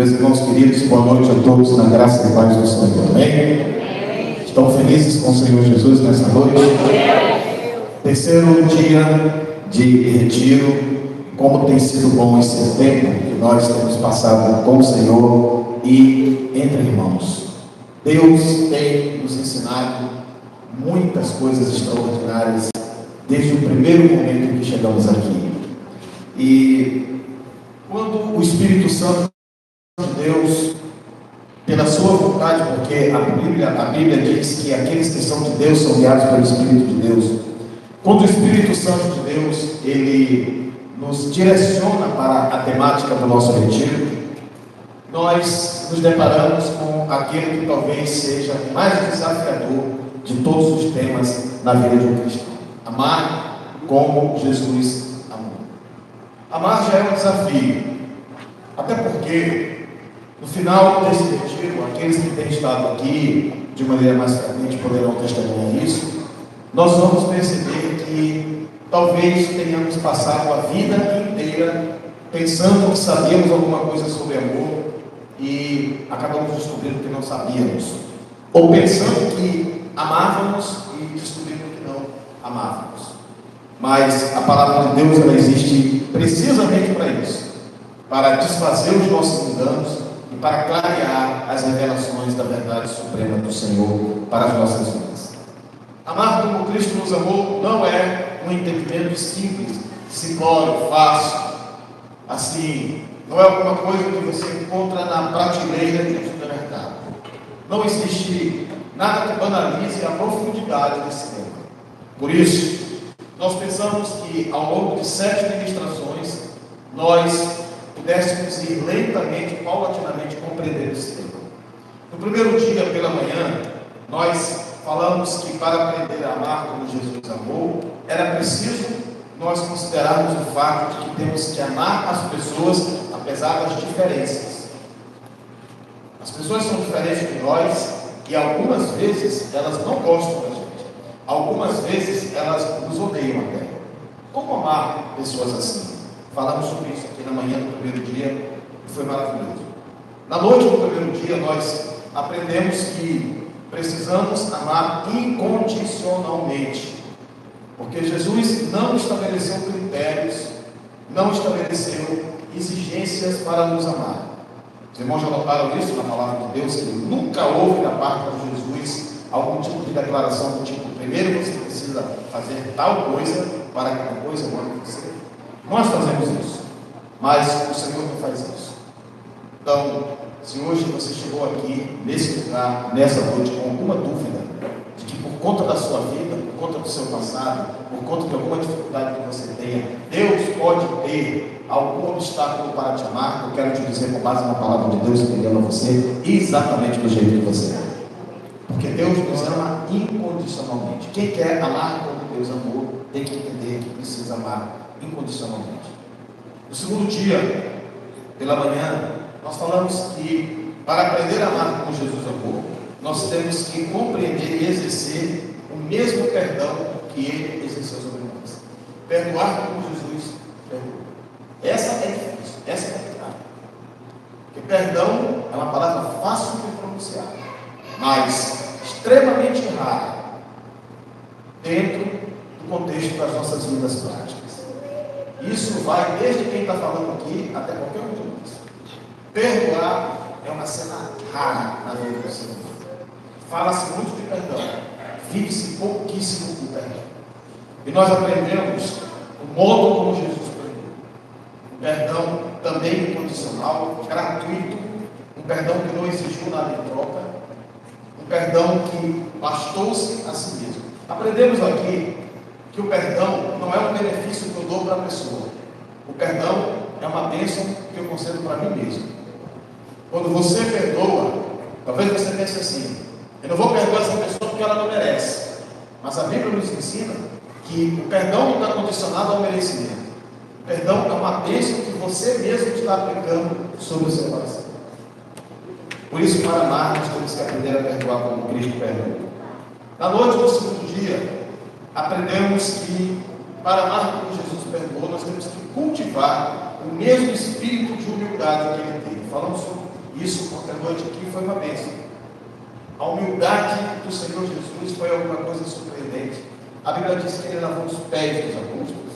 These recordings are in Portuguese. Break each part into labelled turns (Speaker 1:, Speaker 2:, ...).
Speaker 1: Meus irmãos queridos, boa noite a todos, na graça e paz do Senhor. Amém? Estão felizes com o Senhor Jesus nessa noite? Terceiro dia de retiro. Como tem sido bom esse tempo que nós temos passado com o Senhor e entre irmãos. Deus tem nos ensinado muitas coisas extraordinárias desde o primeiro momento que chegamos aqui. E quando o Espírito Santo de Deus, pela sua vontade, porque a Bíblia diz que aqueles que são de Deus são guiados pelo Espírito de Deus. Quando o Espírito Santo de Deus, ele nos direciona para a temática do nosso retiro, nós nos deparamos com aquele que talvez seja o mais desafiador de todos os temas na vida de um cristão: amar como Jesus amou. Amar já é um desafio, até porque no final desse retiro, aqueles que têm estado aqui de maneira mais frequente poderão testemunhar isso. Nós vamos perceber que talvez tenhamos passado a vida inteira pensando que sabíamos alguma coisa sobre amor e acabamos descobrindo que não sabíamos, ou pensando que amávamos e descobrindo que não amávamos. Mas a palavra de Deus, ela existe precisamente para isso, para desfazer os nossos enganos e para clarear as revelações da verdade suprema do Senhor para as nossas vidas. Amar como Cristo nos amou não é um entendimento simples, simplório, fácil, assim, não é alguma coisa que você encontra na prateleira de um supermercado. Não existe nada que banalize a profundidade desse tema. Por isso, nós pensamos que ao longo de 7 ministrações, nós pudéssemos ir lentamente, paulatinamente, compreender esse tema. No primeiro dia, pela manhã, nós falamos que para aprender a amar como Jesus amou, era preciso nós considerarmos o fato de que temos que amar as pessoas apesar das diferenças. As pessoas são diferentes de nós e algumas vezes elas não gostam da gente. Algumas vezes elas nos odeiam até. Como amar pessoas assim? Falamos sobre isso aqui na manhã do primeiro dia e foi maravilhoso. Na noite do primeiro dia nós aprendemos que precisamos amar incondicionalmente, porque Jesus não estabeleceu critérios, não estabeleceu exigências para nos amar. Os irmãos já notaram isso na palavra de Deus, que nunca houve da parte de Jesus algum tipo de declaração do tipo: primeiro você precisa fazer tal coisa para que depois eu ame você. Nós fazemos isso, mas o Senhor não faz isso. Então, se hoje você chegou aqui, nesse lugar, nessa noite, com alguma dúvida de que por conta da sua vida, por conta do seu passado, por conta de alguma dificuldade que você tenha, Deus pode ter algum obstáculo para te amar, eu quero te dizer, com base na palavra de Deus, que Ele ama você exatamente do jeito que você é. Porque Deus nos ama incondicionalmente. Quem quer amar como Deus amou, tem que entender que precisa amar incondicionalmente. No segundo dia, pela manhã, nós falamos que para aprender a amar como Jesus amou, nós temos que compreender e exercer o mesmo perdão que Ele exerceu sobre nós. Perdoar como Jesus perdoou. Essa é difícil, essa é complicada. Porque perdão é uma palavra fácil de pronunciar, mas extremamente rara dentro do contexto das nossas vidas práticas. Isso vai desde quem está falando aqui até qualquer um de nós. Perdoar é uma cena rara na vida do ser humano. Fala-se muito de perdão, vive-se pouquíssimo do perdão. E nós aprendemos o modo como Jesus perdoou. Um perdão também incondicional, gratuito, um perdão que não exigiu nada em troca, um perdão que bastou-se a si mesmo. Aprendemos aqui que o perdão não é um benefício que eu dou para a pessoa. O perdão é uma bênção que eu concedo para mim mesmo. Quando você perdoa, talvez você pense assim: eu não vou perdoar essa pessoa porque ela não merece. Mas a Bíblia nos ensina que o perdão não está condicionado ao merecimento. O perdão é uma bênção que você mesmo está aplicando sobre o seu coração. Por isso, para amar, nós temos que aprender a perdoar como Cristo perdoou. Na noite do segundo dia, aprendemos que para amar como Jesus perdoou, nós temos que cultivar o mesmo espírito de humildade que Ele teve. Falamos sobre Isso, porque a noite aqui foi uma bênção. A humildade do Senhor Jesus foi alguma coisa surpreendente. A Bíblia diz que ele lavou os pés dos apóstolos.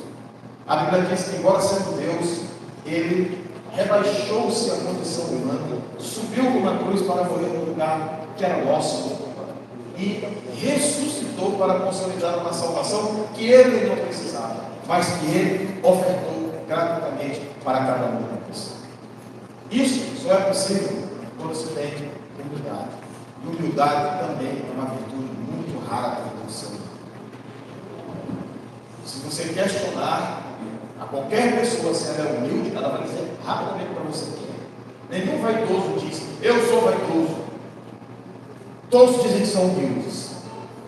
Speaker 1: A Bíblia diz que, embora sendo Deus, ele rebaixou-se à condição humana, subiu numa cruz para morrer no lugar que era nosso e ressuscitou para consolidar uma salvação que ele não precisava, mas que ele ofertou gratuitamente para cada um de nós. Isso só é possível quando se tem humildade. E humildade também é uma virtude muito rara do ser humano. Se você questionar a qualquer pessoa se ela é humilde, ela vai dizer rapidamente para você que é. Nenhum vaidoso diz, eu sou vaidoso. Todos dizem que são humildes,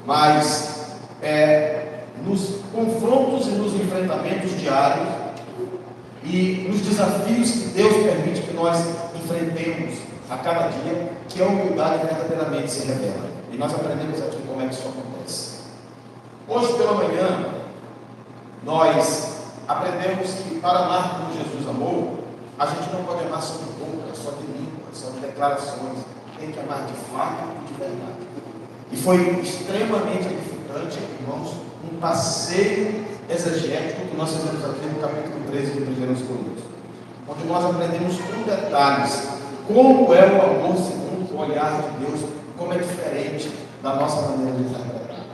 Speaker 1: mas nos confrontos e nos enfrentamentos diários e nos desafios que Deus permite que nós enfrentemos a cada dia, que a humildade verdadeiramente se revela. E nós aprendemos aqui como é que isso acontece. Hoje pela manhã, nós aprendemos que para amar como Jesus amou, a gente não pode amar só de boca, só de língua, só de declarações. Tem que amar de fato e de verdade. E foi extremamente edificante, irmãos, um passeio exegético que nós fizemos aqui no capítulo 13 de 1 Coríntios, onde nós aprendemos com detalhes como é o amor segundo o olhar de Deus, como é diferente da nossa maneira de interpretar.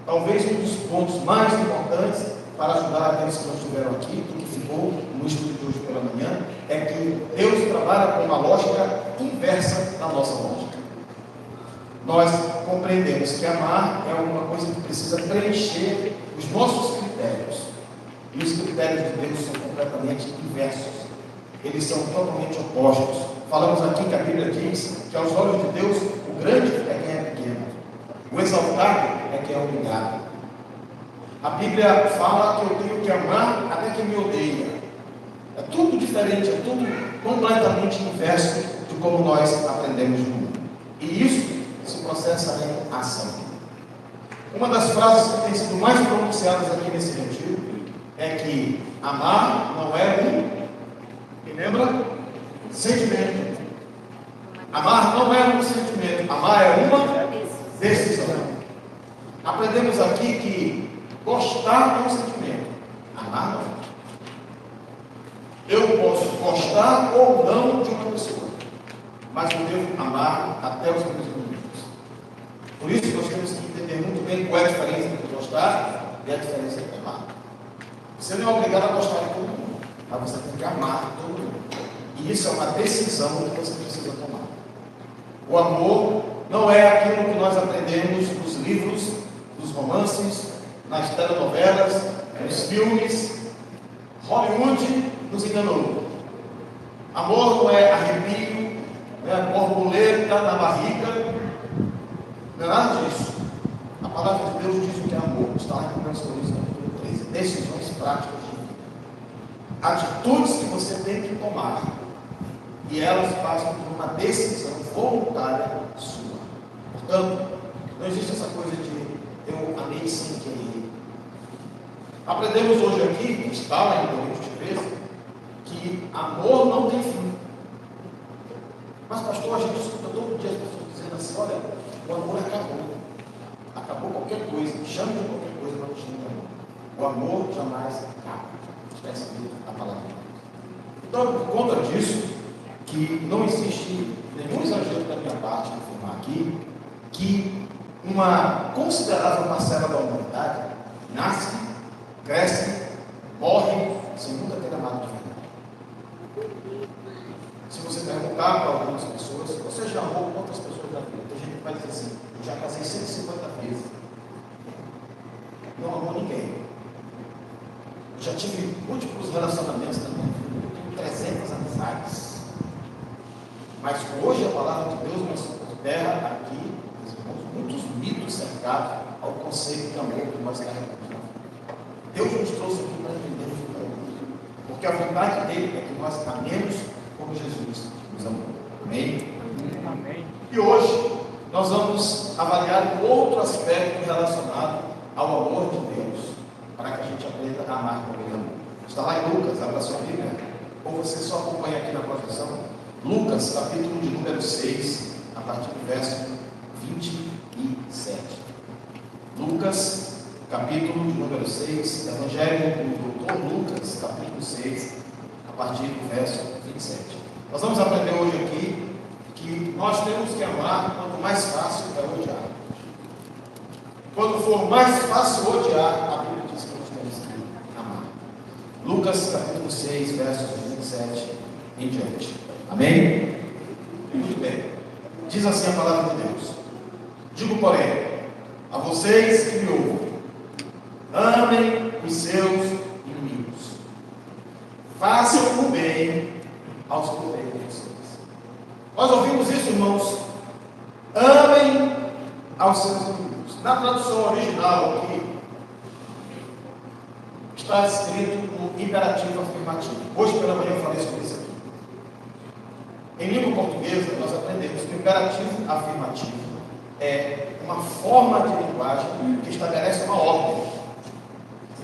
Speaker 1: Talvez um dos pontos mais importantes para ajudar aqueles que não estiveram aqui, do que ficou no estudo de hoje pela manhã, é que Deus trabalha com uma lógica inversa da nossa lógica. Nós compreendemos que amar é alguma coisa que precisa preencher os nossos critérios. E os critérios de Deus são completamente inversos. Eles são totalmente opostos. Falamos aqui que a Bíblia diz que aos olhos de Deus, o grande é quem é pequeno. O exaltado é quem é humilhado. A Bíblia fala que eu tenho que amar até quem me odeia. É tudo diferente, é tudo completamente inverso de como nós aprendemos no mundo. E isso se processa em ação. Uma das frases que tem sido mais pronunciadas aqui nesse retiro é que amar não é me lembra? Sentimento. Amar não é um sentimento, amar é uma decisão. Aprendemos aqui que gostar é um sentimento, amar não. Eu posso gostar ou não de uma pessoa, mas eu devo amar até os meus limites. Por isso nós temos que entender muito bem qual é a diferença entre gostar e a diferença entre amar. Você não é obrigado a gostar de todo mundo, mas você tem que amar todo mundo. E isso é uma decisão que você precisa tomar. O amor não é aquilo que nós aprendemos nos livros, nos romances, nas telenovelas, nos filmes. Hollywood nos enganou. Amor não é arrepio, não é borboleta na barriga, não é nada disso. A palavra de Deus diz o que é amor. Está lá em 1 Coríntios 13. Decisões práticas de vida. Atitudes que você tem que tomar. E elas passam por uma decisão voluntária sua. Portanto, não existe essa coisa de eu amei sem querer. Aprendemos hoje aqui, que está lá em Coríntios 13, que amor não tem fim. Mas pastor, a gente escuta todo dia as pessoas dizendo assim, olha, o amor acabou. Acabou qualquer coisa, chame de qualquer coisa, mas não chame de amor. O amor jamais acaba. Está escrito a palavra. Então, por conta disso, que não existe nenhum exagero da minha parte de afirmar aqui que uma considerável parcela da humanidade nasce, cresce, morre sem nunca ter amado de verdade. Se você perguntar para algumas pessoas, você já amou quantas pessoas da vida? Tem gente que vai dizer assim, eu já casei 150 vezes. Não amou ninguém. Eu já tive múltiplos relacionamentos também. Eu tenho 300 amizades. Mas hoje a palavra de Deus nos terra aqui, meus irmãos, muitos mitos cercados ao conceito de amor que nós carregamos. Deus nos trouxe aqui para entender o amor. Porque a vontade dele é que nós amemos como Jesus nos amou. Amém? Amém. E hoje nós vamos avaliar um outro aspecto relacionado ao amor de Deus, para que a gente aprenda a amar como ele amou. Está lá em Lucas, abra sua Bíblia, ou você só acompanha aqui na projeção. Lucas, capítulo de número número 6, a partir do verso 27. Lucas, capítulo número 6, Evangelho do Dr. Lucas, capítulo 6, a partir do verso 27. Nós vamos aprender hoje aqui que nós temos que amar quanto mais fácil é odiar. Quando for mais fácil odiar, a Bíblia diz que nós temos que amar. Lucas, capítulo 6, versos 27 em diante. Amém? Muito bem. Diz assim a palavra de Deus: digo, porém, a vocês que me ouvem, amem os seus inimigos, façam o bem aos que odeiam vocês. Nós ouvimos isso, irmãos. Amem aos seus inimigos. Na tradução original aqui, está escrito um imperativo afirmativo. Hoje pela manhã eu falei sobre isso aqui. Em língua portuguesa, nós aprendemos que o imperativo afirmativo é uma forma de linguagem que estabelece uma ordem.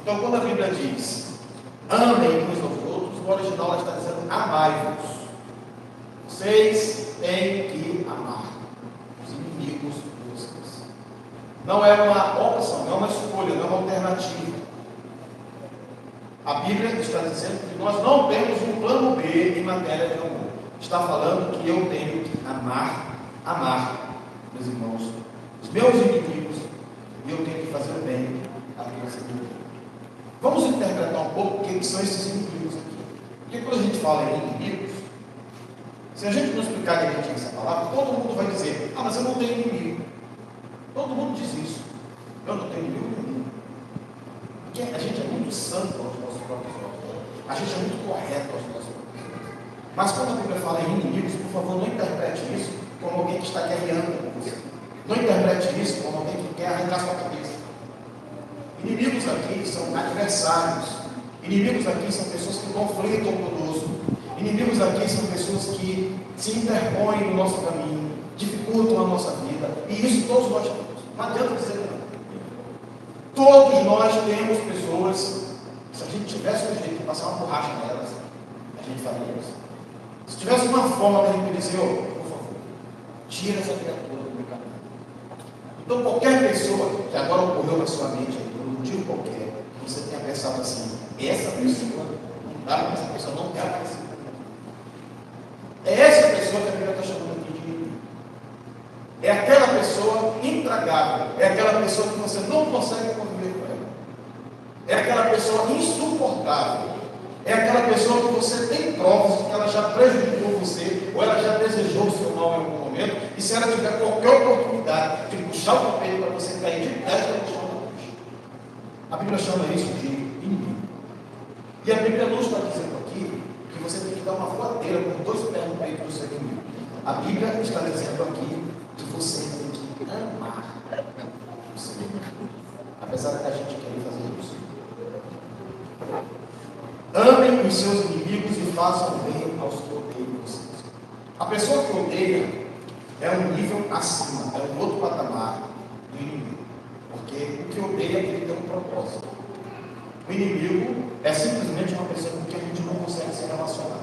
Speaker 1: Então, quando a Bíblia diz amem uns aos outros, no original ela está dizendo amai-vos. Vocês têm que amar os inimigos de vocês. Não é uma opção, não é uma escolha, não é uma alternativa. A Bíblia está dizendo que nós não temos um plano B em matéria de amor. Está falando que eu tenho que amar, meus irmãos, os meus inimigos, e eu tenho que fazer o bem àqueles que me odeiam. Vamos interpretar um pouco o que são esses inimigos aqui. Porque quando a gente fala em inimigos, se a gente não explicar direitinho essa palavra, todo mundo vai dizer: ah, mas eu não tenho inimigo. Todo mundo diz isso. Eu não tenho inimigo nenhum. Porque a gente é muito santo aos nossos próprios olhos. A gente é muito correto aos nossos próprios olhos. Mas quando a Bíblia fala em inimigos, por favor, não interprete isso como alguém que está guerreando com você. Não interprete isso como alguém que quer arrancar sua cabeça. Inimigos aqui são adversários. Inimigos aqui são pessoas que conflitam conosco. Inimigos aqui são pessoas que se interpõem no nosso caminho, dificultam a nossa vida. E isso todos nós temos. Não adianta dizer que não. Todos nós temos pessoas, se a gente tivesse um jeito de passar uma borracha nelas, a gente faria isso. Se tivesse uma forma de a gente dizer: oh, por favor, tira essa criatura do meu caminho. Então, qualquer pessoa que agora ocorreu na sua mente, por um motivo qualquer, você tenha pensado assim: essa pessoa não dá, essa pessoa não quer mais. É essa pessoa que a Bíblia está chamando aqui de inimigo. É aquela pessoa intragável. É aquela pessoa que você não consegue conviver com ela. É aquela pessoa insuportável. É aquela pessoa que você tem provas de que ela já prejudicou você, ou ela já desejou o seu mal em algum momento, e se ela tiver qualquer oportunidade de puxar o tapete para você cair de testa no chão, ela puxa. A Bíblia chama isso de inimigo. E a Bíblia não está dizendo aqui que você tem que dar uma voadeira com 2 pés no peito do seu inimigo. A Bíblia está dizendo aqui que você tem que amar o seu inimigo, apesar da gente querer fazer isso. Amem os seus inimigos e façam bem aos que odeiam vocês. A pessoa que odeia é um nível acima, é um outro patamar do inimigo, porque o que odeia ele tem um propósito. O inimigo é simplesmente uma pessoa com quem a gente não consegue se relacionar.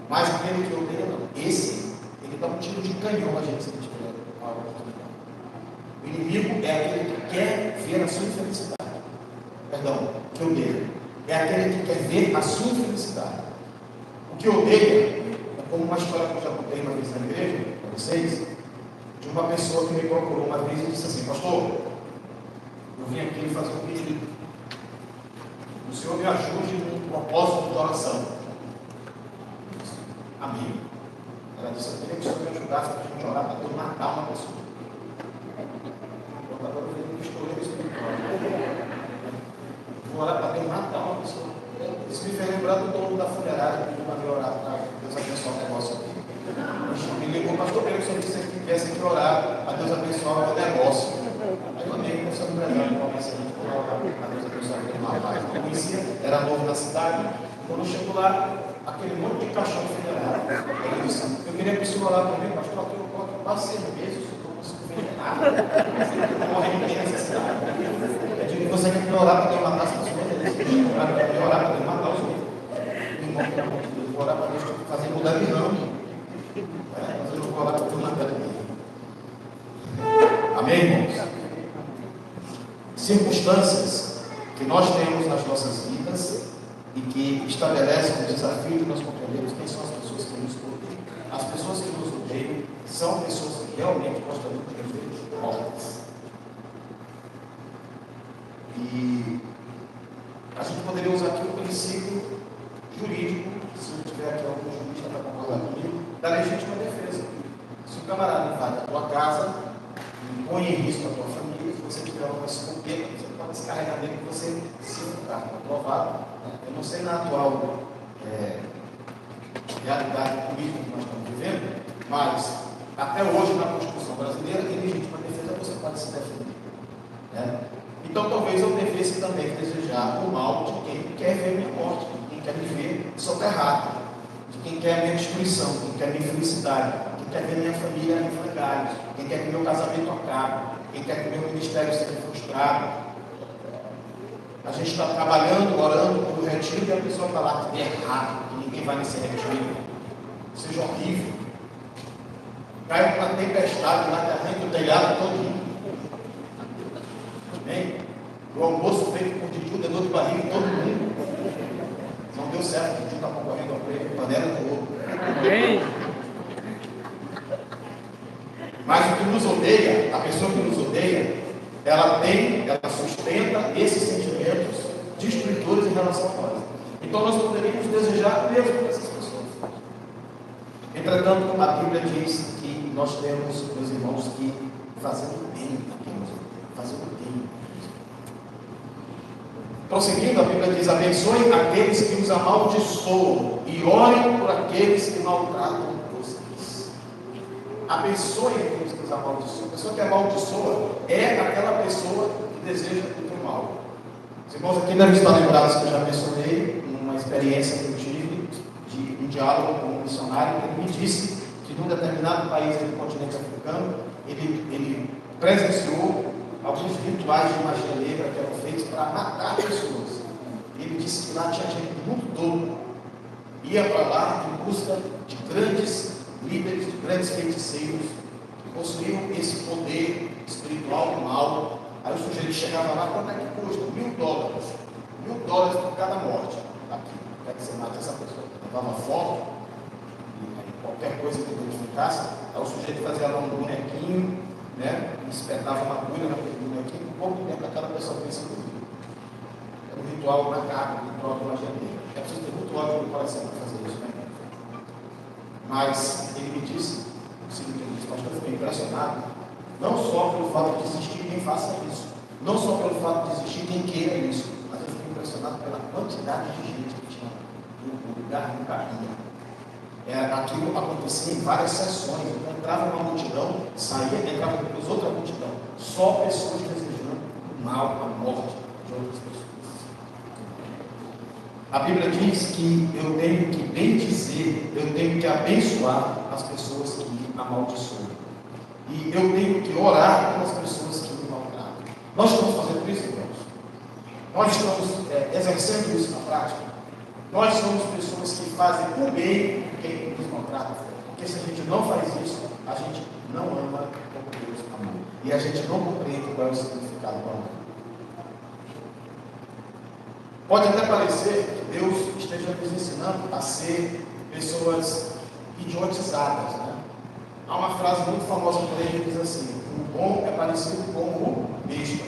Speaker 1: Mas aquele que odeia não. Esse, ele dá um tiro de canhão a gente se tiver a oportunidade. O inimigo é aquele que quer ver a sua infelicidade. Perdão, que odeia. É aquele que quer ver a sua infelicidade. O que odeia é como uma história que eu já contei uma vez na igreja, para vocês, de uma pessoa que me procurou uma vez e disse assim: pastor, eu vim aqui fazer um pedido. O Senhor me ajude no propósito de oração. Amém. Ela disse: eu queria que o Senhor me ajudasse para a gente orar para Deus matar uma pessoa. Agora eu vou misturar espiritual. Vou orar para Deus matar uma pessoa. Isso me fez lembrar do dono da funerária que vai orar para Deus abençoar o negócio aqui. Me ligou: pastor, eu queria que o senhor tivesse que orar para Deus abençoar o negócio. Aí eu amei, eu sou empresário, para Deus abençoar aquele rapaz. Eu conhecia, era novo na cidade. Quando chegou lá, aquele monte de caixão funerário, ele disse: eu queria que o senhor orar para mim, pastor, eu coloco quase 6 meses, eu não consigo vender nada. Eu morrendo de necessidade. Eu digo: você quer que eu orar para Deus matar as pessoas? Eu orar para Deus matar os outros. Vou orar para Deus fazer mudar de ramo. Mas eu não vou lá com uma academia. Amém, irmãos? Circunstâncias que nós temos nas nossas vidas e que estabelecem o desafio de nós compreendermos quem são as pessoas que nos rodeiam. As pessoas que nos rodeiam são pessoas que realmente gostariam de ver mortas. E a gente poderia usar aqui um princípio jurídico, se eu tiver aqui algum jurista para concordar comigo, da legítima defesa. Se o camarada invade a tua casa, põe em risco a tua família, se você tiver uma escopeta, você pode descarregar dele que você se está aprovado. Eu não sei na atual realidade política que nós estamos vivendo, mas até hoje na Constituição brasileira, em legítima defesa você pode se defender. Né? Então talvez eu devesse também desejar o mal de quem quer ver minha morte, de quem quer me ver soterrado, de quem quer a minha destruição, de quem quer a minha infelicidade, de quem quer ver minha família em frangalhos, quem quer que meu casamento acabe, quem quer que meu ministério seja frustrado. A gente está trabalhando, orando por um retiro e a pessoa está lá que é errado, que ninguém vai nesse retiro, seja horrível. Cai uma tempestade lá que arranca o telhado todinho. Amém? O almoço feito por Didi, deu de barriga em todo mundo. Não deu certo, Didi está concorrendo ao prêmio, panela de ouro.
Speaker 2: Amém?
Speaker 1: Mas o que nos odeia, a pessoa que nos odeia, ela sustenta esses sentimentos destruidores em relação a nós. Então nós poderíamos desejar o mesmo para essas pessoas. Entretanto, como a Bíblia diz que nós temos, meus irmãos, que fazer o bem a quem nos odeia, fazer o bem. Prosseguindo, a Bíblia diz: abençoem aqueles que os amaldiçoam e orem por aqueles que maltratam vocês. Abençoem aqueles que os amaldiçoam. A pessoa que amaldiçoa é aquela pessoa que deseja o teu mal. Os irmãos aqui devem estar lembrados que eu já mencionei numa experiência que eu tive de um diálogo com um missionário. Ele me disse que num determinado país do continente africano ele presenciou alguns rituais de magia negra que eram feitos para matar pessoas. Ele disse que lá tinha gente do mundo todo, ia para lá em busca de grandes líderes, de grandes feiticeiros, que possuíam esse poder espiritual do mal. Aí o sujeito chegava lá: quanto é que custa? $1.000. $1.000 por cada morte. Aqui, quer que você mate essa pessoa. Levava foto, e qualquer coisa que identificasse. Aí o sujeito fazia lá um bonequinho, né? Espetava uma agulha naquele bonequinho, um pouco tempo aquela pessoa pensa no vida. Era um ritual macabro, um ritual de magia negra. É preciso ter muito ódio no coração para fazer isso, né? Mas ele me disse, o seguinte, pastor, eu fiquei impressionado, não só pelo fato de existir quem faça isso, não só pelo fato de existir quem queira isso, mas eu fiquei impressionado pela quantidade de gente que tinha no lugar que cabia. Aquilo acontecia em várias sessões. Então, entrava uma multidão, saía, entrava depois outra multidão, só pessoas desejando o mal, a morte de outras pessoas. A Bíblia diz que eu tenho que bendizer, eu tenho que abençoar as pessoas que me amaldiçoam. E eu tenho que orar pelas pessoas que me maltratam. Nós estamos fazendo isso, irmãos? Nós estamos exercendo isso na prática? Nós somos pessoas que fazem o bem quem nos maltrata. Porque se a gente não faz isso, a gente não ama como Deus amou. E a gente não compreende qual é o significado do amor. Pode até parecer que Deus esteja nos ensinando a ser pessoas idiotizadas, né? Há uma frase muito famosa por ele que diz assim: o bom é parecido com o besta.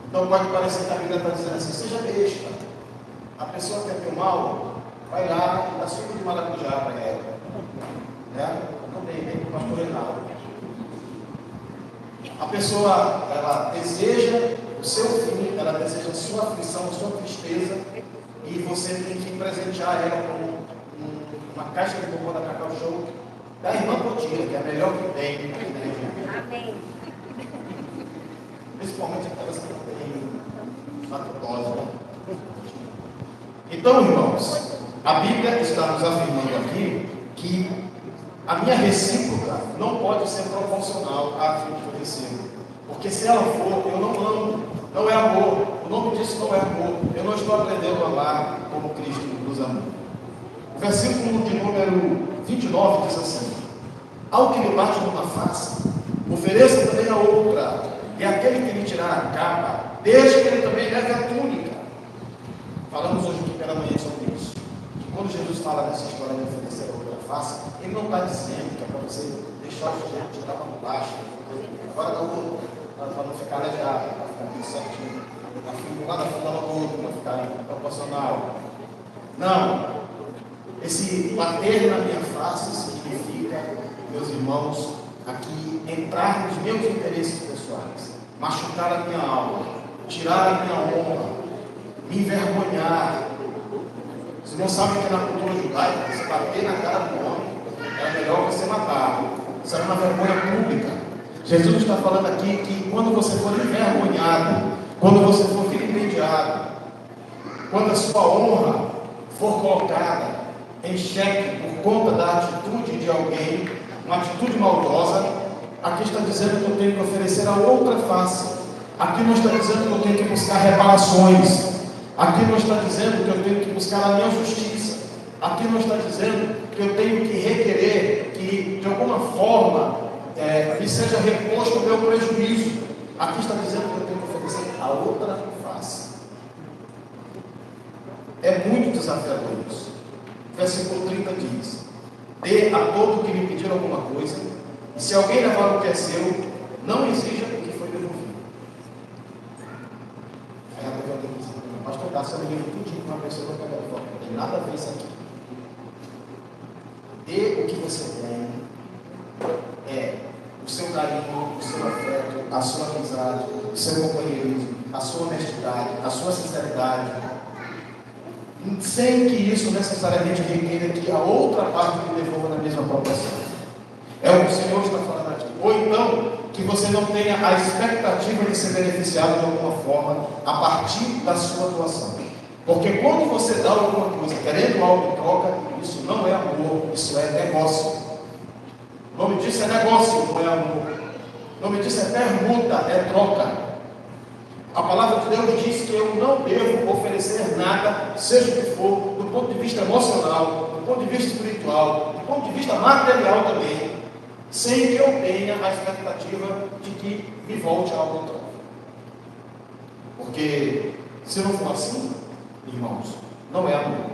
Speaker 1: Então pode parecer que a Bíblia está dizendo assim: seja besta. A pessoa que quer ter o mal, vai lá e dá suco de maracujá para ela. Né? Não tem bem com o pastor Reinaldo. A pessoa, ela deseja o seu fim, ela deseja a sua aflição, a sua tristeza, e você tem que presentear ela com uma caixa de bombom da Cacau Show da irmã Potira, que é a melhor que tem aqui na região.
Speaker 3: Amém.
Speaker 1: Principalmente aquelas que têm lactose, né? Então, irmãos, a Bíblia está nos afirmando aqui que a minha recíproca não pode ser proporcional àquilo que eu recebo. Porque se ela for, eu não amo, não é amor. O nome disso não é amor. Eu não estou aprendendo a amar como Cristo nos amou. O versículo de número 29 diz assim: ao que lhe bate numa face, ofereça também a outra, e aquele que lhe tirar a capa, desde que ele também leve a túnica. Falamos hoje aqui pela manhã sobre isso. Que quando Jesus fala nessa história de oferecer a outra face, ele não está dizendo que é para você deixar o sujeito tirar para baixo, agora para não ficar aleijado, para ficar tudo certinho, lá na fila do outro, para ficar proporcional. Não. Esse bater na minha face significa, meus irmãos, aqui entrar nos meus interesses pessoais, machucar a minha alma, tirar a minha honra, me envergonhar. Vocês não sabem que na cultura judaica, você bater na cara do homem, é melhor você matar. Isso era uma vergonha pública. Jesus está falando aqui que quando você for envergonhado, quando você for vilipendiado, quando a sua honra for colocada em xeque por conta da atitude de alguém, uma atitude maldosa, aqui está dizendo que eu tenho que oferecer a outra face. Aqui não está dizendo que eu tenho que buscar reparações. Aqui não está dizendo que eu tenho que buscar a minha justiça. Aqui não está dizendo que eu tenho que requerer que, de alguma forma, me seja reposto o meu prejuízo. Aqui está dizendo que eu tenho que oferecer a outra face. É muito desafiador isso. Versículo 30 diz: dê a todo que lhe pedir alguma coisa, e se alguém levar o que é seu, não exija o que foi devolvido. Aí a pessoa tem que dizer: pastor, está sendo tudo com uma pessoa que não tem nada a ver isso aqui. Dê o que você tem, o seu carinho, o seu afeto, a sua amizade, o seu companheirismo, a sua honestidade, a sua sinceridade, sem que isso necessariamente requeira que a outra parte lhe devolva na mesma proporção. É o que o Senhor está falando aqui. Ou então, que você não tenha a expectativa de ser beneficiado de alguma forma a partir da sua doação. Porque quando você dá alguma coisa querendo algo em troca, isso não é amor, isso é negócio. O nome disso é negócio, não é amor. O nome disso é permuta, é troca. A palavra de Deus diz que eu não devo oferecer nada, seja o que for, do ponto de vista emocional, do ponto de vista espiritual, do ponto de vista material também, sem que eu tenha a expectativa de que me volte algo em troca. Porque se não for assim, irmãos, não é amor.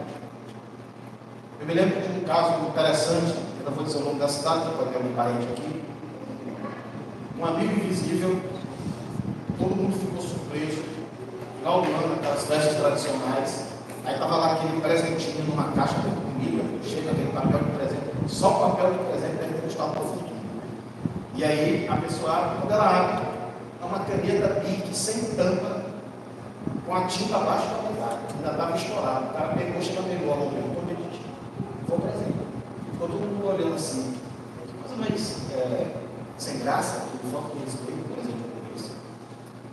Speaker 1: Eu me lembro de um caso interessante, eu não vou dizer o nome da cidade, pode ter um parente aqui, um amigo invisível. Todo mundo ficou surpreso. Final do ano, aquelas festas tradicionais. Aí estava lá aquele presentinho numa caixa de comida, cheio daquele papel de presente. Só o papel de presente deve ter custado uma fortuna. E aí a pessoa abre, quando ela abre, é uma caneta Bic sem tampa, com a tinta abaixo da metade. Ainda estava estourado. O cara pegou, pegou a mão dele, todo meditivo. Foi o presente. Ficou todo mundo olhando assim. Que coisa mais sem graça, de forma que respeito, por exemplo.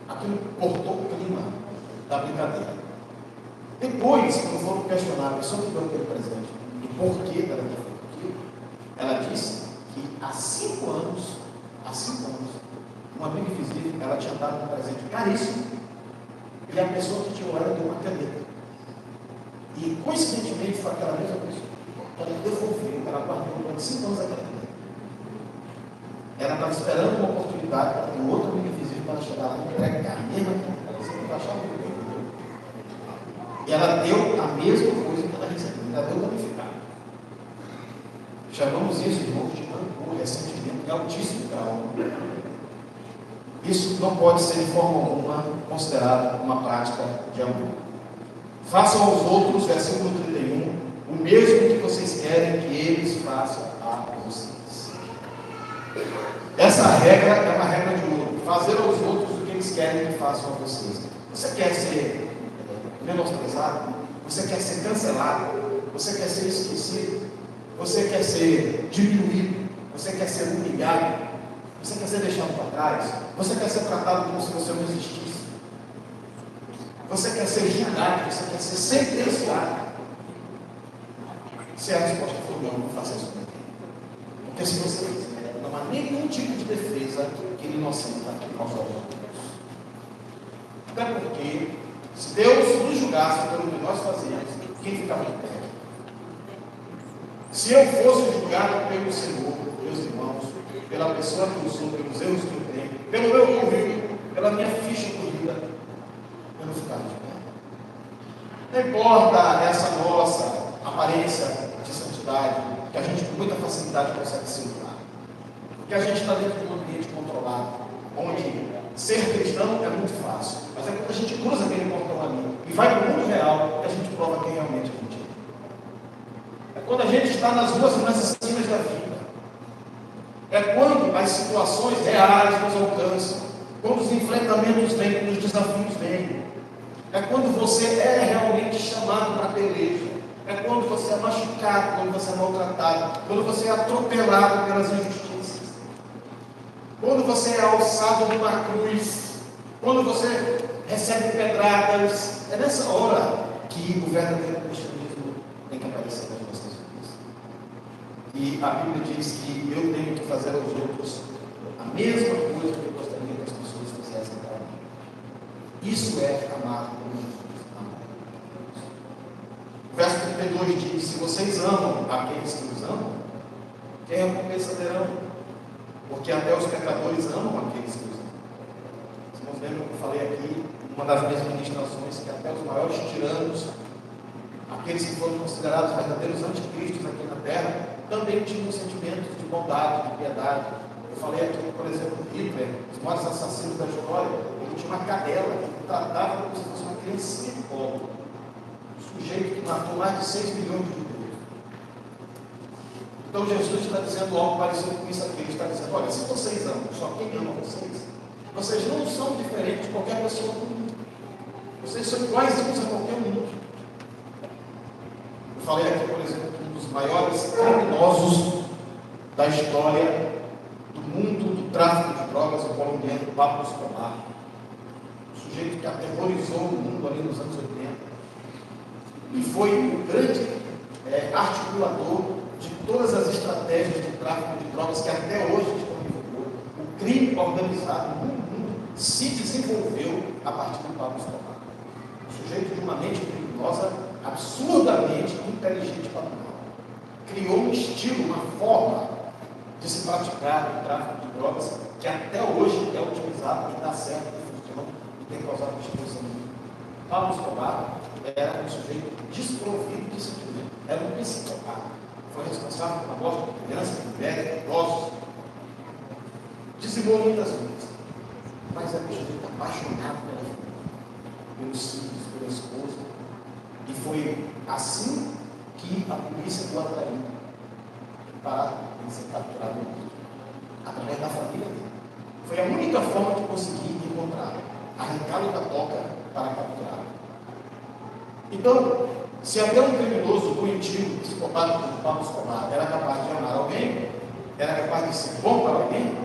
Speaker 1: Aquilo cortou o clima da brincadeira. Depois, quando foram questionar a pessoa que deu aquele presente, do porquê dela ter feito aquilo, ela disse que há 5 anos, uma amiga invisível, ela tinha dado um presente caríssimo, e a pessoa que tirou ela deu uma caneta. E coincidentemente foi aquela mesma pessoa. Ela devolveu, ela guardou durante 5 anos aquela caneta. Ela estava esperando uma oportunidade para ter um outro amigo invisível para chegar lá e entregar a mesma coisa. Ela sempre achava que deu. E ela deu a mesma coisa que ela recebeu. Ela deu danificado. Chamamos isso, irmãos, de rancor, ressentimento, de altíssimo grau. Isso não pode ser de forma alguma considerado uma prática de amor. Façam aos outros, versículo 31, o mesmo que vocês querem que eles façam a vocês. Essa regra é uma regra de ouro. Fazer aos outros o que eles querem que façam a vocês. Você quer ser menosprezado? Você quer ser cancelado? Você quer ser esquecido? Você quer ser diminuído? Você quer ser humilhado? Você quer ser deixado para trás? Você quer ser tratado como se você não existisse? Você quer ser julgado? Você quer ser sentenciado? Se a resposta for não faça isso. Porque se você fizer, não há nenhum tipo de defesa que ele inocenta aos olhos de Deus. Até porque, se Deus nos julgasse pelo que nós fazemos, quem ficava de pé? Se eu fosse julgado pelo Senhor, meus irmãos, pela pessoa que eu sou, pelos erros que eu tenho, pelo meu currículo, pela minha ficha corrida, eu não ficava de pé. Não importa essa nossa aparência de santidade, que a gente com muita facilidade consegue simular. Porque a gente está dentro de um ambiente controlado, onde ser cristão é muito fácil. Mas é quando a gente cruza aquele portão ali e vai para o mundo real que a gente prova quem realmente a gente é. É quando a gente está nas ruas e nas esquinas da vida. É quando as situações reais nos alcançam. Quando os enfrentamentos vêm, quando os desafios vêm. É quando você é realmente chamado para a peleja. É quando você é machucado, quando você é maltratado, quando você é atropelado pelas injustiças. Quando você é alçado numa cruz, quando você recebe pedradas. É nessa hora que o verdadeiro cristianismo tem que aparecer nas nossas vidas. E a Bíblia diz que eu tenho que fazer aos outros a mesma coisa que eu gostaria que as pessoas fizessem para mim. Isso é amar como Jesus amou. O verso 32 diz: se vocês amam aqueles que os amam, que recompensa terão? Porque até os pecadores amam aqueles que os amam. Vocês não lembram que eu falei aqui, uma das minhas ministrações, que até os maiores tiranos, aqueles que foram considerados verdadeiros anticristos aqui na terra, também tinham sentimentos de bondade, de piedade. Eu falei aqui, por exemplo, Hitler, os maiores assassinos da história, ele tinha uma cadela que tratava como se fosse uma criancinha de colo. Um sujeito que matou mais de 6 milhões de judeus. Então Jesus está dizendo algo parecido com isso aqui. Ele está dizendo: olha, se vocês amam só quem ama vocês, vocês não são diferentes de qualquer pessoa do mundo. Vocês são iguais a qualquer um. Eu falei aqui, por exemplo, que um dos maiores criminosos da história do mundo do tráfico de drogas, o colombiano Pablo Escobar. Um sujeito que aterrorizou o mundo ali nos anos 80. E foi o grande articulador de todas as estratégias de tráfico de drogas que até hoje estão em vigor. O crime organizado no mundo se desenvolveu a partir do Pablo Escobar. Um sujeito de uma mente criminosa absurdamente inteligente para o mal. Criou um estilo, uma forma de se praticar o tráfico de drogas que até hoje é utilizado e dá certo, e funciona e tem causado destruição no mundo. Pablo Escobar era um sujeito desprovido de sentimento, era um psicopata. Foi responsável pela morte de crianças, de mulheres, de idosos. Dizimou muitas vidas. Mas era um sujeito apaixonado pela vida, pelos filhos, pela esposa. E foi assim que a polícia o atraiu para ele ser capturado através da família dele. Foi a única forma de conseguir encontrá-lo, arrancá-lo da toca para capturá-lo. Então, se até um criminoso doentio, psicopata como Pablo Escobar, era capaz de amar alguém, era capaz de ser bom para alguém,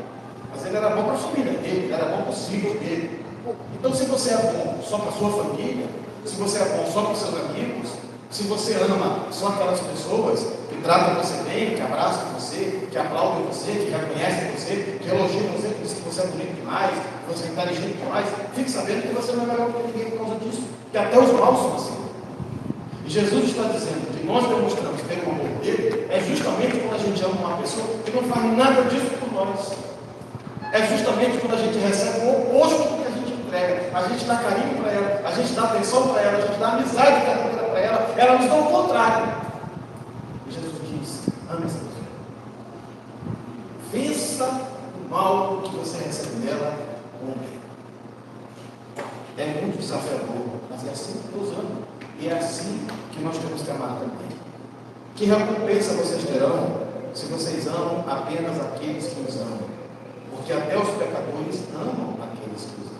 Speaker 1: mas ele era bom para a família dele, ele era bom para os filhos dele. Então, se você é bom só para a sua família, se você é bom só para os seus amigos, se você ama só aquelas pessoas que tratam você bem, que abraçam você, que aplaudem você, que reconhecem você, que elogiam você, que dizem que você é bonito demais, que você é inteligente demais, fique sabendo que você não é melhor que ninguém por causa disso, que até os maus são assim. E Jesus está dizendo que nós demonstramos ter o amor dele é justamente quando a gente ama uma pessoa que não faz nada disso por nós. É justamente quando a gente recebe o oposto do que a gente entrega. A gente dá carinho para ela, a gente dá atenção para ela, a gente dá amizade para ela nos dá o contrário. E Jesus diz: ame essa pessoa. Vença o mal que você recebe dela com o bem. É muito desafiador, mas é assim que Deus ama. E é assim que nós temos que amar também. Que recompensa vocês terão se vocês amam apenas aqueles que os amam? Porque até os pecadores amam aqueles que os amam.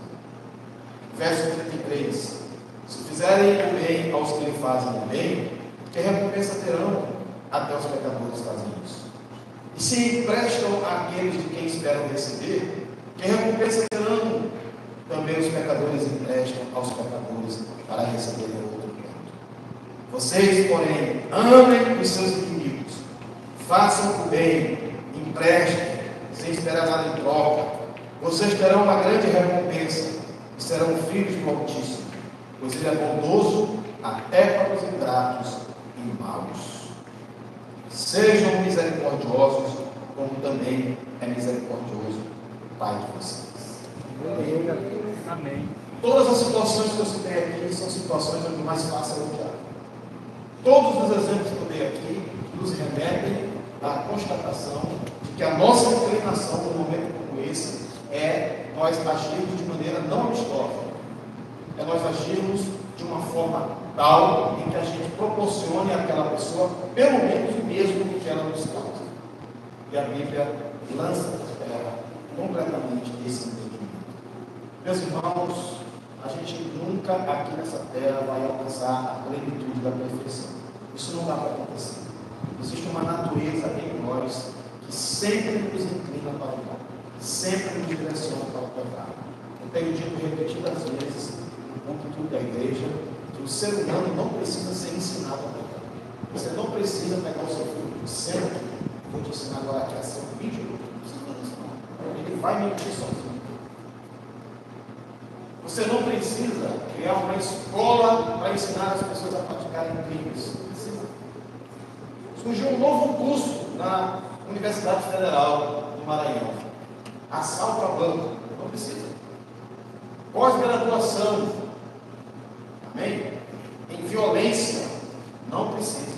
Speaker 1: Verso 33. Se fizerem o bem aos que lhe fazem o bem, que recompensa terão? Até os pecadores fazem isso. E se emprestam àqueles de quem esperam receber, que recompensa terão? Também os pecadores emprestam aos pecadores para receberem outro. Vocês, porém, amem os seus inimigos, façam o bem, emprestem, sem esperar nada em troca. Vocês terão uma grande recompensa e serão filhos do Altíssimo, pois Ele é bondoso até para os ingratos e maus. Sejam misericordiosos, como também é misericordioso o Pai de vocês.
Speaker 2: Amém.
Speaker 1: Todas as situações que eu citei aqui são situações onde mais fácil é odiar. Todos os exemplos que eu dei aqui nos remetem à constatação de que a nossa inclinação num momento como esse é nós agirmos de maneira não amistosa. É nós agirmos de uma forma tal em que a gente proporcione àquela pessoa pelo menos o mesmo que ela nos causa. E a Bíblia lança completamente esse entendimento. Meus irmãos, a gente nunca aqui nessa terra vai alcançar a plenitude da perfeição. Isso não vai acontecer. Existe uma natureza em nós que sempre nos inclina para o mal, sempre nos direciona para o pecado. Eu tenho dito repetidas vezes no púlpito da igreja que o ser humano não precisa ser ensinado a pecar. Você não precisa pegar o seu filho sempre. Vou te ensinar agora aqui a ser um vídeo. Não precisa fazer isso não. Ele vai mentir sozinho. Você não precisa criar uma escola para ensinar as pessoas a praticarem crimes. Surgiu um novo curso na Universidade Federal do Maranhão. Assalto a banco. Não precisa. Pós-graduação. Amém? Em violência. Não precisa.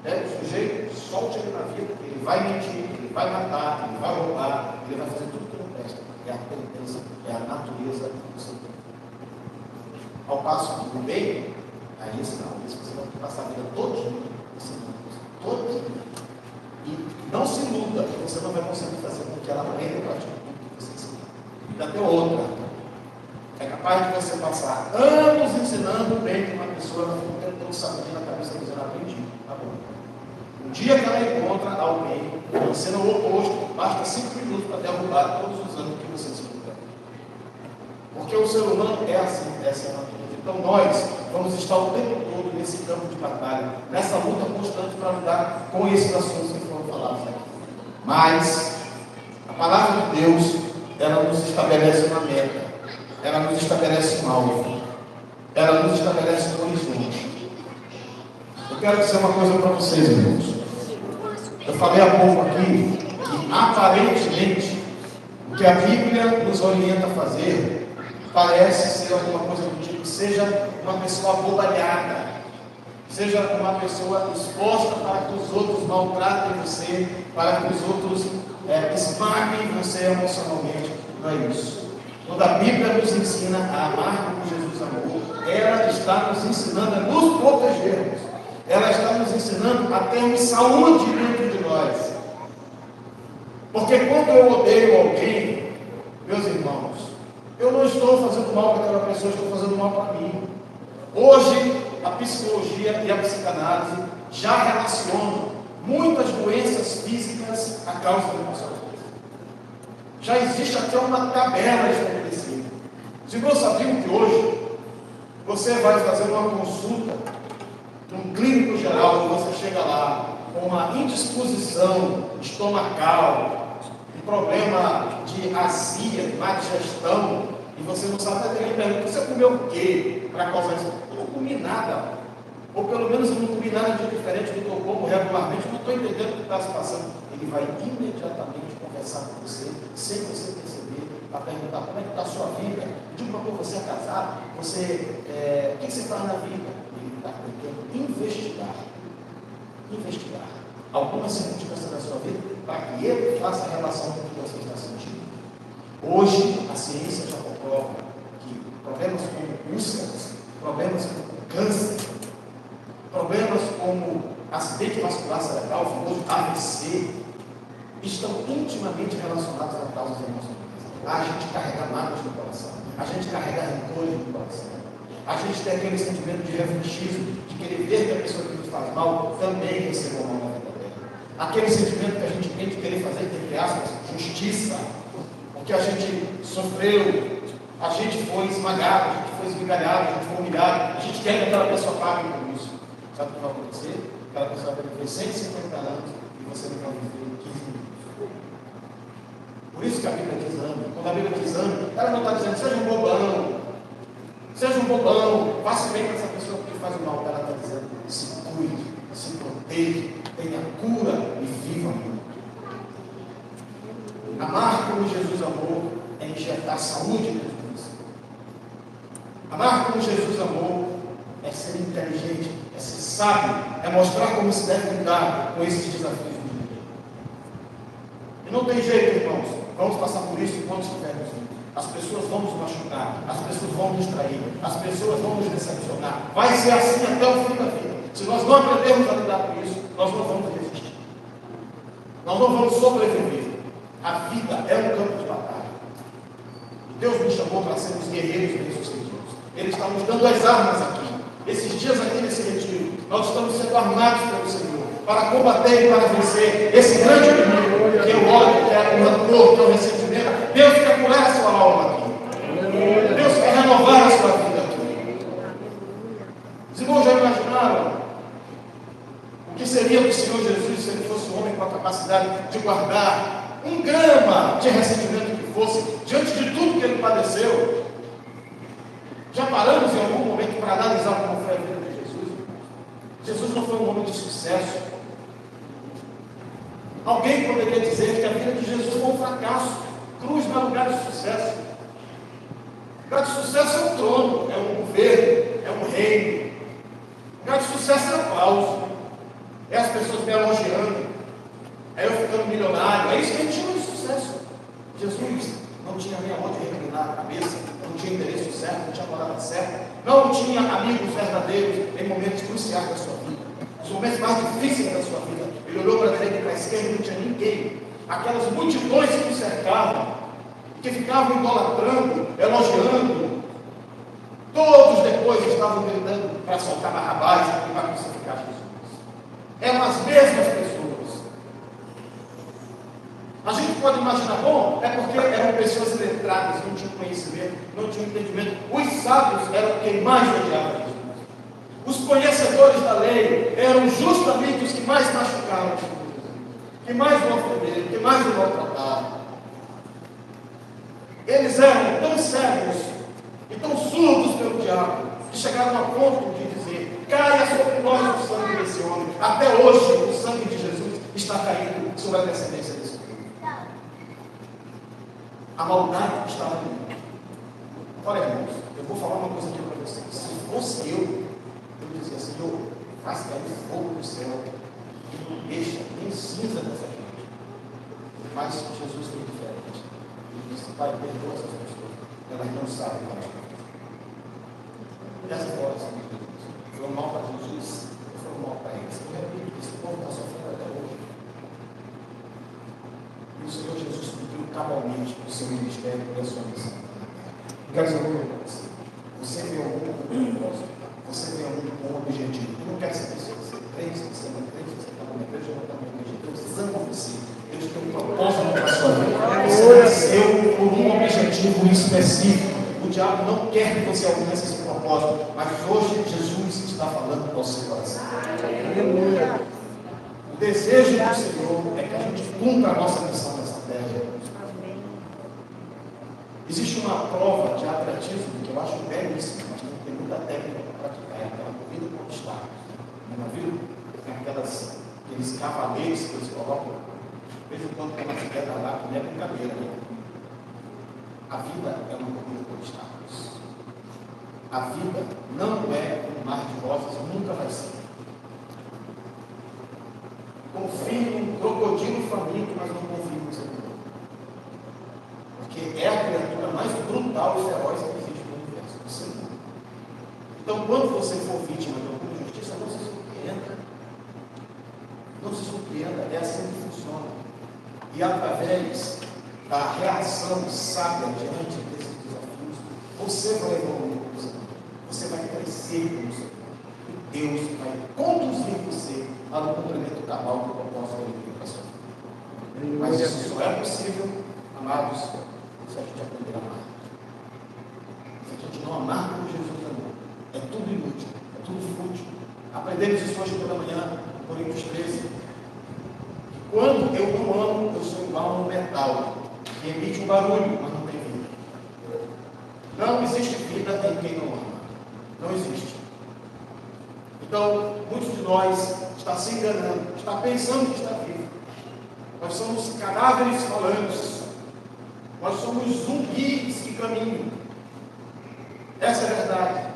Speaker 1: Pega o sujeito, solte ele na vida. Ele vai mentir, ele vai matar, ele vai roubar, ele vai fazer tudo que não presta. É a tendência, é a natureza do seu tempo. Ao passo que o bem, aí esse não, esse você vai passar a vida todinha, e não se iluda, que você não vai conseguir fazer com que ela aprenda a praticar tudo que você ensina. Ainda tem outra. É capaz de você passar anos ensinando o bem de uma pessoa, ela fica o tempo todo sacudindo na cabeça dizendo, aprendi, tá bom. Um dia que ela encontra alguém, você no oposto, basta 5 minutos para derrubar todos os anos que você ensinou. Porque o ser humano é assim, essa é a natureza. Então nós vamos estar o tempo todo nesse campo de batalha, nessa luta constante para lidar com esses assuntos que foram falados aqui. Mas a palavra de Deus, ela nos estabelece uma meta, ela nos estabelece um alvo, ela nos estabelece um horizonte. Eu quero dizer uma coisa para vocês, irmãos. Eu falei há pouco aqui que aparentemente o que a Bíblia nos orienta a fazer parece ser alguma coisa do tipo, seja uma pessoa abobalhada, seja uma pessoa exposta para que os outros maltratem você, para que os outros esmaguem você emocionalmente. Não é isso. Quando a Bíblia nos ensina a amar como Jesus amou, ela está nos ensinando a nos protegermos. Ela está nos ensinando a termos saúde dentro de nós. Porque quando eu odeio alguém, meus irmãos, eu não estou fazendo mal para aquela pessoa, estou fazendo mal para mim. Hoje, a psicologia e a psicanálise já relacionam muitas doenças físicas à causa do emocional. Já existe até uma tabela estabelecida. Se não sabiam que hoje você vai fazer uma consulta num clínico geral, e você chega lá com uma indisposição estomacal, um problema de azia, de má digestão, e você não sabe, até ele pergunta, você comeu o quê para causar isso? Eu não comi nada. Ou pelo menos eu não comi nada de diferente do que eu como regularmente, não estou entendendo o que está se passando. Ele vai imediatamente conversar com você, sem você perceber, para perguntar como é que está a sua vida. Diga uma coisa, você é casado? O que você faz na vida? Ele está tentando investigar algumas circunstâncias da sua vida, para que ele faça a relação com o que você está sentindo. Hoje, a ciência já comprova que problemas como úlceras, problemas como câncer, problemas como acidente vascular cerebral, o famoso AVC, estão intimamente relacionados a causas emocionais. A gente carrega mágoas no coração, a gente carrega rancores no coração, a gente tem aquele sentimento de revanchismo, de querer ver que a pessoa que nos faz mal também receba mal na vida dela. Aquele sentimento que a gente tem de querer fazer, entre aspas, justiça, porque a gente sofreu, a gente foi esmagado, a gente foi esmigalhado, a gente foi humilhado, a gente quer que aquela pessoa pague por isso. Sabe o que vai acontecer? Aquela pessoa vai viver 150 anos e você não vai viver 15 minutos. Por isso que a Bíblia diz ame. Quando a Bíblia diz ame, ela não está dizendo seja um bobão, faça bem para essa pessoa que faz o mal. Ela está dizendo se cuide, se proteja, tenha cura e viva muito. Amar como Jesus amou é enxergar saúde nas vidas. Amar como Jesus amou é ser inteligente, é ser sábio, é mostrar como se deve lidar com esses desafios do mundo. E não tem jeito, irmãos, vamos passar por isso enquanto estivermos juntos. As pessoas vão nos machucar, as pessoas vão nos trair, as pessoas vão nos decepcionar. Vai ser assim até o fim da vida. Se nós não aprendermos a lidar com isso, nós não vamos resistir. Nós não vamos sobreviver. A vida é um campo de batalha. E Deus nos chamou para sermos guerreiros bem-sucedidos. Ele está nos dando as armas aqui. Esses dias aqui nesse retiro, nós estamos sendo armados pelo Senhor para combater e para vencer esse grande inimigo, que é o ódio, que é o rancor, que é o ressentimento. Deus quer curar a sua alma aqui. Deus quer renovar a sua vida aqui. Os irmãos já imaginaram o que seria do Senhor Jesus se ele fosse um homem com a capacidade de guardar 1 grama de ressentimento que fosse, diante de tudo que ele padeceu? Já paramos em algum momento para analisar como foi a vida de Jesus? Jesus não foi um homem de sucesso. Alguém poderia dizer que a vida de Jesus foi um fracasso. Cruz não é lugar de sucesso. Lugar de sucesso é um trono, é um governo, é um reino. Lugar de sucesso é aplauso. É as pessoas me elogiando. É eu ficando milionário. É isso que a gente chama de sucesso. Jesus não tinha nem onde reclinar a cabeça, não tinha endereço certo, não tinha palavra certa, não tinha amigos verdadeiros em momentos cruciais da sua vida, os momentos mais difíceis da sua vida. Ele olhou para a direita e para a esquerda e não tinha ninguém. Aquelas multidões que o cercavam, que ficavam idolatrando, elogiando, todos depois estavam gritando para soltar Barrabás e para crucificar Jesus. Eram as mesmas pessoas. A gente pode imaginar, bom, é porque eram pessoas letradas, não tinham conhecimento, não tinham entendimento. Os sábios eram quem mais odiava Jesus. Os conhecedores da lei eram justamente os que mais machucaram Jesus, que mais o ofenderam, que mais o maltrataram. Eles eram tão cegos e tão surdos pelo diabo, que chegaram a ponto de dizer: caia sobre nós o sangue desse homem. Até hoje, o sangue de Jesus está caindo sobre a descendência desse homem. A maldade estava ali. Olha, irmãos, eu vou falar uma coisa aqui para vocês. Se fosse eu dizia: Senhor, faz cair fogo do céu e não deixa nem cinza dessa gente. Mas Jesus foi diferente. Ele disse: Pai, perdoa essas pessoas, elas não sabem mais. E essas horas, foi um mal para Jesus, foi um mal para eles. Eu repito, esse povo está sofrendo até hoje. E o Senhor Jesus cumpriu cabalmente o seu ministério e a sua missão. Eu quero dizer uma coisa: você vê o mundo com um propósito, você vê o mundo com um objetivo. Eu não quero saber se você é crente, se você não é crente, se você está numa igreja ou não está numa igreja. Deus ama você. Deus tem um propósito para a sua vida. Você nasceu por um objetivo específico. O diabo não quer que você alcance esse propósito, mas hoje Jesus está falando ao seu coração. O desejo do Senhor é que a gente cumpra a nossa missão nessa terra. Existe uma prova de atletismo que eu acho belíssima, mas tem muita técnica para praticar. É aquela corrida com obstáculos. Não viu? Tem aqueles cavaleiros que eles colocam. De vez em quando tem uma bicicleta lá que não é brincadeira. Né? A vida é uma corrida com obstáculos. A vida não é um mar de rosas, nunca vai ser. Confie num crocodilo faminto, mas não confie no Senhor. Porque é a criatura mais brutal e feroz que existe no universo, o Senhor. Então, quando você for vítima de alguma injustiça, não se surpreenda. Não se surpreenda, é assim que funciona. E através da reação sábia diante desses desafios, você vai evoluir com o Senhor. Você vai crescer com o Senhor. E Deus vai conduzir você ao cumprimento cabal do propósito que Ele tem para a sua vida. Mas isso só é possível, amados, se a gente aprender a amar. Se a gente não amar como Jesus amou, é tudo inútil, é tudo fútil. Aprendemos isso hoje pela manhã, Coríntios 13. Que quando eu não amo, eu sou igual a um metal, que emite um barulho, mas não tem vida. Não existe vida em quem não ama. Não existe. Então, muitos de nós está se enganando, está pensando que está vivo. Nós somos cadáveres falantes. Nós somos zumbis que caminham. Essa é a verdade.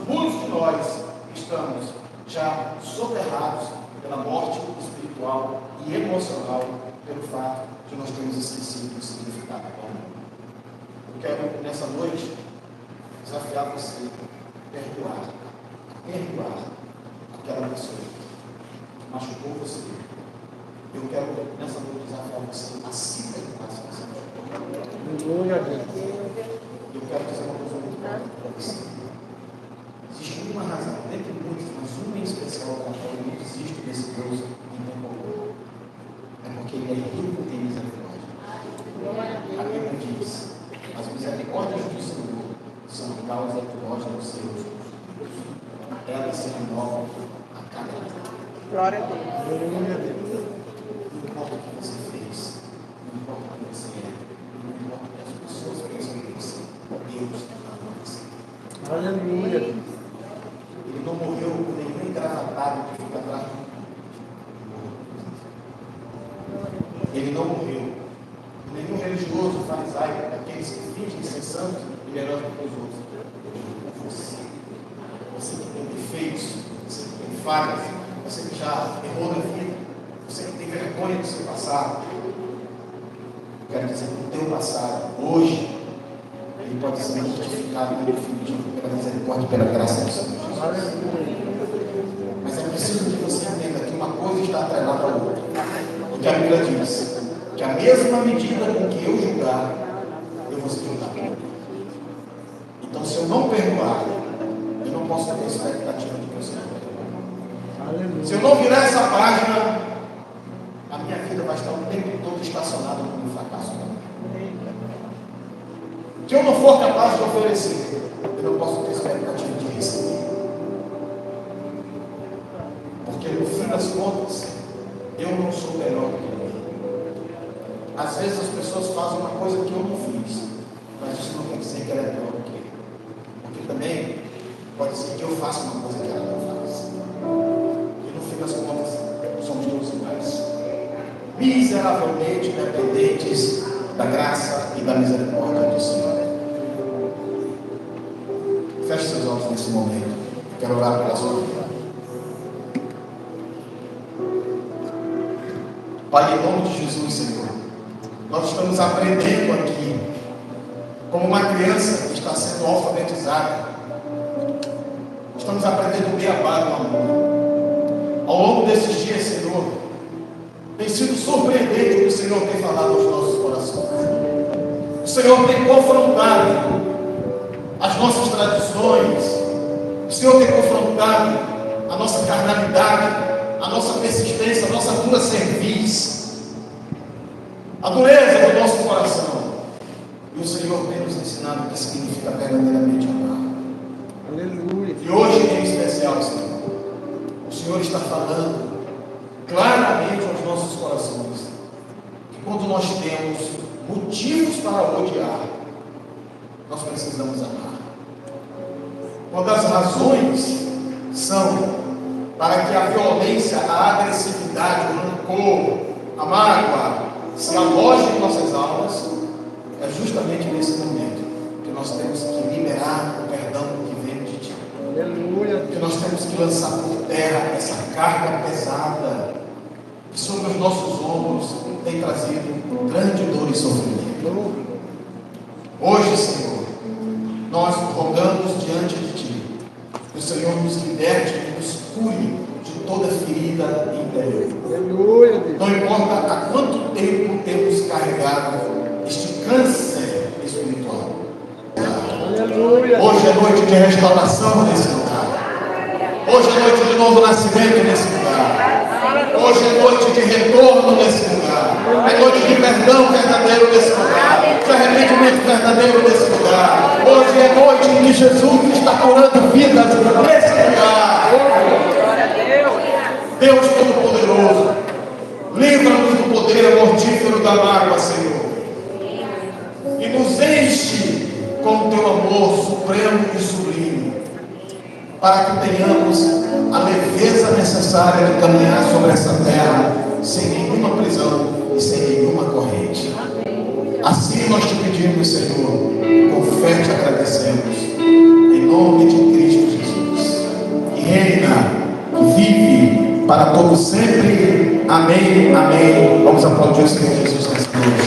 Speaker 1: Muitos de nós estamos já soterrados pela morte espiritual e emocional, pelo fato de nós termos esquecido o significado do amor. Eu quero, nessa noite, desafiar você a perdoar aquela pessoa que machucou você. Eu quero, nessa noite, desafiar você a se perdoar.
Speaker 2: Glória a Deus.
Speaker 1: Eu quero dizer uma coisa muito importante para você. Existe uma razão, dentre muitas, mas uma em especial para qual eu não desisto desse Deus em tempo algum. É porque Ele é rico em misericórdia. A Bíblia diz: as misericórdias do Senhor são causa que nós não sermos justos. Elas se renovam a cada dia.
Speaker 2: Glória a Deus. Glória a Deus.
Speaker 1: Não importa o que você fez, não importa o que você é, não importa o que as pessoas pensam de você, Deus ama você.
Speaker 2: Aleluia.
Speaker 1: Ele não morreu por nenhum engravatado que fica atrás do mundo. Ele não morreu por nenhum religioso farisaico, daqueles que fingem ser santos e melhores do que os outros. Você que tem defeitos, você que tem falhas, você que já errou na vida, você que tem vergonha do seu passado. Eu quero dizer que o teu passado, hoje, ele pode ser justificado e definitivo pela misericórdia e pela graça do Senhor Jesus. Mas é preciso que você entenda que uma coisa está atrelada à outra. O que a Bíblia diz, que a mesma medida com que eu julgar, eu vou ser julgado. Então, se eu não perdoar, eu não posso ter expectativa de que eu seja perdoado. Se eu não virar essa página, a minha vida vai estar o tempo todo estacionada como um fracasso. Se eu não for capaz de oferecer, eu não posso ter expectativa de receber. Porque no fim das contas, eu não sou melhor do que ninguém. Às vezes as pessoas fazem uma coisa que eu não fiz, mas isso não quer dizer que ela é melhor do que eu. Porque também pode ser que eu faça uma coisa que ela não faz. E no fim das contas, somos todos iguais. Miseravelmente dependentes da graça e da misericórdia do Senhor. Feche seus olhos nesse momento. Quero orar pela sua vida. Pai, em nome de Jesus, Senhor, nós estamos aprendendo aqui, como uma criança que está sendo alfabetizada. Estamos aprendendo o beabá do amor. Ao longo desses dias, Senhor, tem sido surpreendente o que o Senhor tem falado aos nossos corações. O Senhor tem confrontado as nossas tradições. O Senhor tem confrontado a nossa carnalidade, a nossa persistência, a nossa dura cerviz, a dureza do nosso coração. E o Senhor tem nos ensinado o que significa verdadeiramente amar.
Speaker 2: Aleluia.
Speaker 1: E hoje, em especial, Senhor, o Senhor está falando claramente aos nossos corações que quando nós temos motivos para odiar, nós precisamos amar. Quando as razões são para que a violência, a agressividade, o rancor, a mágoa se alojem em nossas almas, é justamente nesse momento que nós temos que liberar o perdão que vem de Ti.
Speaker 2: Aleluia.
Speaker 1: Que nós temos que lançar por terra essa carga pesada que sobre os nossos ombros tem trazido grande dor e sofrimento. Hoje, Senhor, nós rogamos diante de Ti que o Senhor nos liberte e nos cure de toda ferida interior.
Speaker 2: Aleluia.
Speaker 1: Não importa há quanto tempo temos carregado este câncer espiritual.
Speaker 2: Aleluia.
Speaker 1: Hoje é noite de restauração nesse lugar. Hoje é noite de novo nascimento nesse lugar. Hoje é noite de retorno nesse lugar. É noite de perdão verdadeiro nesse lugar. De arrependimento verdadeiro nesse lugar. Hoje é noite em que Jesus está curando vidas nesse lugar. Deus Todo-Poderoso, livra-nos do poder mortífero da mágoa, Senhor. E nos enche com o Teu amor supremo e sublime. para que tenhamos a leveza necessária de caminhar sobre essa terra sem nenhuma prisão e sem nenhuma corrente. Assim nós te pedimos, Senhor, com fé te agradecemos, em nome de Cristo Jesus, que reina, que vive para todos sempre. Amém, amém. Vamos aplaudir o Senhor Jesus nessa noite.